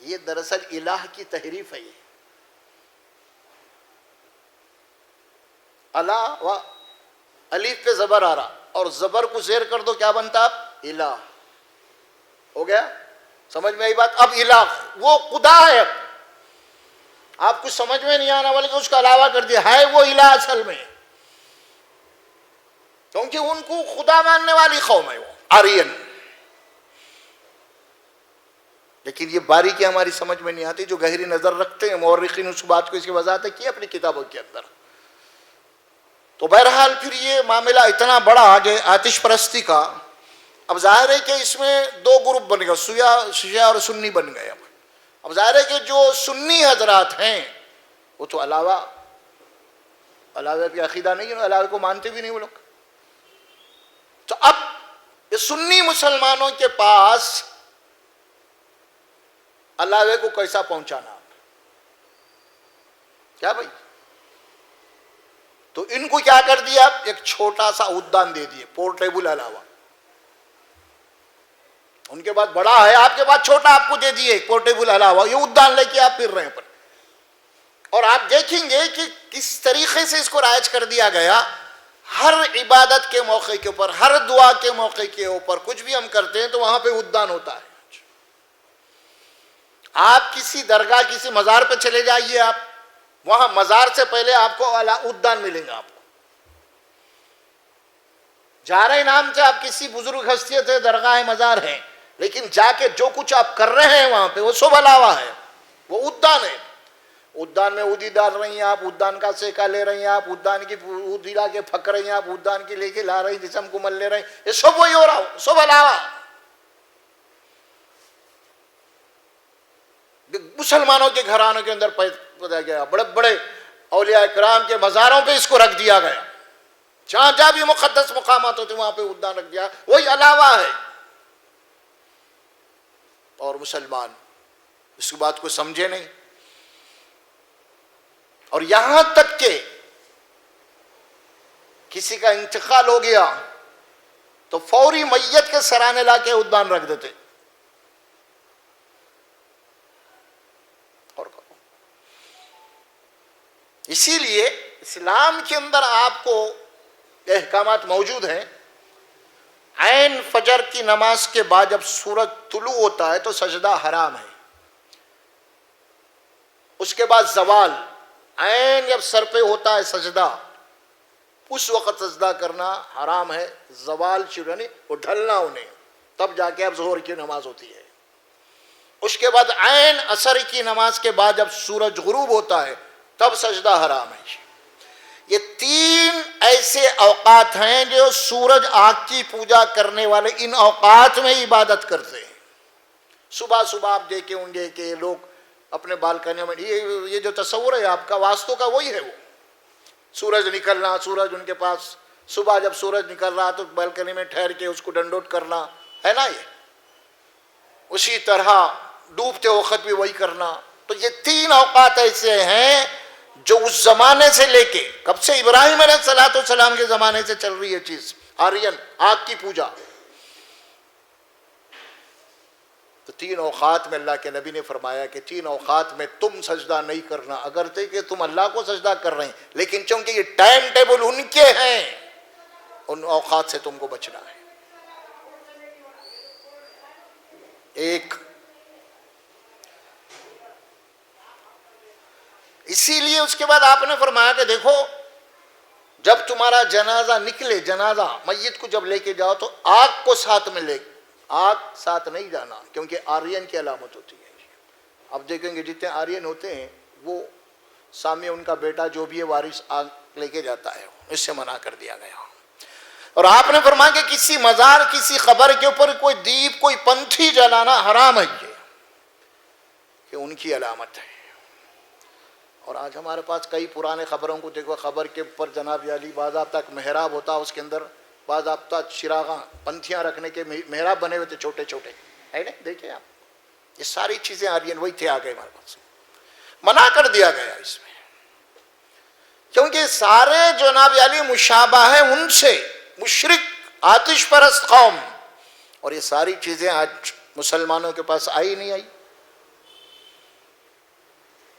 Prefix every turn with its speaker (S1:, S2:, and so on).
S1: یہ دراصل الہ کی تحریف ہے. یہ اللہ و الف پہ زبر آ رہا اور زبر کو زیر کر دو کیا بنتا اب الہ ہو گیا. سمجھ میں آئی بات؟ اب الہ وہ خدا ہے. اب آپ کو سمجھ میں نہیں آنا بلکہ اس کا علاوہ کر دیا ہے وہ الہ اصل میں، کیونکہ ان کو خدا ماننے والی قوم ہے وہ آرین. لیکن یہ باریکی ہماری سمجھ میں نہیں آتی. جو گہری نظر رکھتے ہیں مورخین اس بات کو اس کی وضاحت کی اپنی کتابوں کے اندر. تو بہرحال پھر یہ معاملہ اتنا بڑا آگے آتش پرستی کا. اب ظاہر ہے کہ اس میں دو گروپ بن گئے، شیعہ اور سنی بن گئے. اب ظاہر ہے کہ جو سنی حضرات ہیں وہ تو علاوہ پہ عقیدہ نہیں ہے، علاوہ کو مانتے بھی نہیں وہ لوگ. تو اب یہ سنی مسلمانوں کے پاس علاوہ کو کیسا پہنچانا کیا بھائی؟ تو ان کو کیا کر دیا؟ ایک چھوٹا سا ادان دے دیے، پورٹیبل علاوہ. ان کے پاس بڑا ہے، آپ کے پاس چھوٹا آپ کو دے دیے پورٹیبل علاوہ. یہ ادان لے کے آپ پھر رہے ہیں. اور آپ دیکھیں گے کہ کس طریقے سے اس کو رائج کر دیا گیا. ہر عبادت کے موقع کے اوپر، ہر دعا کے موقع کے اوپر کچھ بھی ہم کرتے ہیں تو وہاں پہ ادان ہوتا ہے. آپ کسی درگاہ کسی مزار پہ چلے جائیے، آپ وہاں مزار سے پہلے آپ کو ادان ملیں گا. آپ کو جا رہے نام سے آپ کسی بزرگ ہستیت ہے، درگاہ مزار ہے، لیکن جا کے جو کچھ آپ کر رہے ہیں وہاں پہ وہ سب علاوہ ہے، وہ ادان ہے. ادان میں اودی ڈال رہی ہیں آپ، ادان کا سیکا لے رہی ہیں آپ، ادان کی اودی لا کے پھک رہی ہیں آپ، ادان کی لے کے لا رہی جسم کو مل لے رہے ہیں. یہ سب وہی ہو رہا ہو، سب علاوہ. مسلمانوں کے گھرانوں کے اندر پیدا گیا، بڑے بڑے اولیاء کرام کے مزاروں پہ اس کو رکھ دیا گیا. جہاں جہاں بھی مقدس مقامات ہوتے وہاں پہ ادان رکھ دیا، وہی علاوہ ہے. اور مسلمان اس بات کو سمجھے نہیں. اور یہاں تک کہ کسی کا انتقال ہو گیا تو فوری میت کے سرانے لا کے ادان رکھ دیتے. اسی لیے اسلام کے اندر آپ کو احکامات موجود ہیں. عین فجر کی نماز کے بعد جب سورج طلوع ہوتا ہے تو سجدہ حرام ہے. اس کے بعد زوال، عین جب سر پہ ہوتا ہے سجدہ، اس وقت سجدہ کرنا حرام ہے. زوال شروع یعنی وہ ڈھلنا انہیں، تب جا کے اب ظہر کی نماز ہوتی ہے. اس کے بعد عین عصر کی نماز کے بعد جب سورج غروب ہوتا ہے تب سجدہ حرام ہے. یہ تین ایسے اوقات ہیں جو سورج آنکھ کی پوجا کرنے والے ان اوقات میں عبادت کرتے ہیں. صبح صبح آپ دیکھے ہوں گے کہ لوگ اپنے بالکنیوں میں، یہ جو تصور ہے آپ کا واستو کا وہی ہے. وہ سورج نکلنا، سورج ان کے پاس صبح جب سورج نکل رہا تو بالکنی میں ٹھہر کے اس کو ڈنڈوت کرنا ہے نا. یہ اسی طرح ڈوبتے وقت بھی وہی کرنا. تو یہ تین اوقات ایسے ہیں جو اس زمانے سے لے کے، کب سے؟ ابراہیم علیہ السلام کے زمانے سے چل رہی ہے چیز، آرین آگ کی پوجا. تو تین اوقات میں اللہ کے نبی نے فرمایا کہ تین اوقات میں تم سجدہ نہیں کرنا، اگرچہ کہ تم اللہ کو سجدہ کر رہے ہیں، لیکن چونکہ یہ ٹائم ٹیبل ان کے ہیں، ان اوقات سے تم کو بچنا ہے. ایک اسی لیے اس کے بعد آپ نے فرمایا کہ دیکھو جب تمہارا جنازہ نکلے، جنازہ میت کو جب لے کے جاؤ تو آگ کو ساتھ میں لے، آگ ساتھ نہیں جانا، کیونکہ آرین کی علامت ہوتی ہے. اب دیکھیں گے جتنے آرین ہوتے ہیں وہ سامنے ان کا بیٹا جو بھی ہے وارث آگ لے کے جاتا ہے، اس سے منع کر دیا گیا. اور آپ نے فرمایا کہ کسی مزار کسی قبر کے اوپر کوئی دیپ کوئی پنتھی جلانا حرام ہے، یہ کہ ان کی علامت ہے. اور آج ہمارے پاس کئی پرانے خبروں کو دیکھو، خبر کے اوپر جناب علی باضابطہ محراب ہوتا، اس کے اندر باضابطہ چراغاں پنتھیاں رکھنے کے محراب بنے ہوئے تھے چھوٹے چھوٹے، ہے نا؟ دیکھیں آپ، یہ ساری چیزیں آرین وہی تھے، آ گئے ہمارے پاس. منع کر دیا گیا اس میں، کیونکہ سارے جناب علی مشابہ ہیں ان سے، مشرک آتش پرست قوم. اور یہ ساری چیزیں آج مسلمانوں کے پاس آئی نہیں آئی.